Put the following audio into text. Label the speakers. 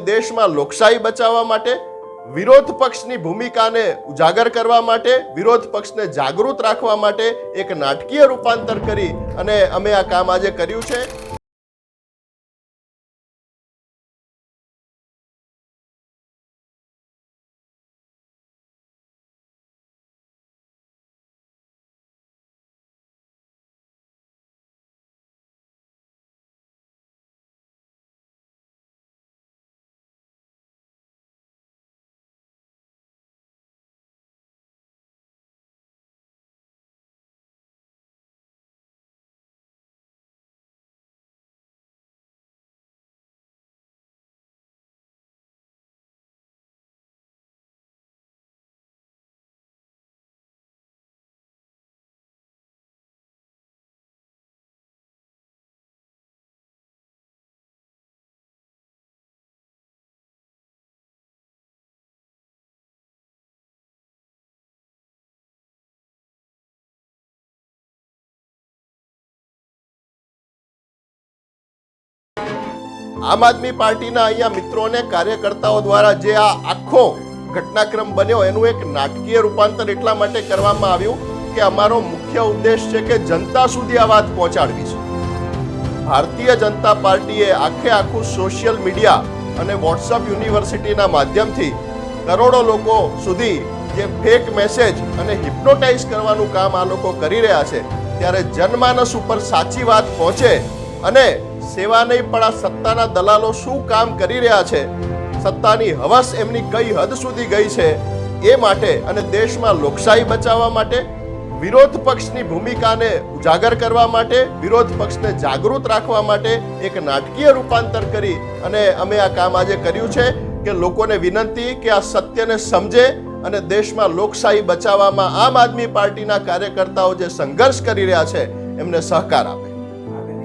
Speaker 1: દેશમાં લોકશાહી બચાવવા માટે, વિરોધ પક્ષની ભૂમિકાને ઉજાગર કરવા માટે, વિરોધ પક્ષને જાગૃત રાખવા માટે એક નાટકીય રૂપાંતર કરી અને અમે આ કામ આજે કર્યું છે. આમ આદમી પાર્ટીના અહીંયા મિત્રોને કાર્યકર્તાઓ દ્વારા જે આ આખો ઘટનાક્રમ બન્યો એનું એક નાટકીય રૂપાંતર એટલા માટે કરવામાં આવ્યું કે અમારો મુખ્ય ઉદ્દેશ છે કે જનતા સુધી આ વાત પહોંચાડવી છે. ભારતીય જનતા પાર્ટીએ આખું સોશિયલ મીડિયા અને વોટ્સઅપ યુનિવર્સિટીના માધ્યમથી કરોડો લોકો સુધી જે ફેક મેસેજ અને હિપ્નોટાઇઝ કરવાનું કામ આ લોકો કરી રહ્યા છે, ત્યારે જનમાનસ ઉપર સાચી વાત પહોંચે અને સેવા નહીં પણ આ સત્તાના દલાલો શું કામ કરી રહ્યા છે, સત્તાની હવસ એમની કઈ હદ સુધી ગઈ છે, એ માટે અને દેશમાં લોકશાહી બચાવવા માટે, વિરોધ પક્ષની ભૂમિકાને ઉજાગર કરવા માટે, વિરોધ પક્ષને જાગૃત રાખવા માટે એક નાટકીય રૂપાંતર કરી અને અમે આ કામ આજે કર્યું છે કે લોકોને વિનંતી કે આ સત્યને સમજે અને દેશમાં લોકશાહી બચાવવામાં આમ આદમી પાર્ટીના કાર્યકર્તાઓ જે સંઘર્ષ કરી રહ્યા છે એમને સહકાર આપે.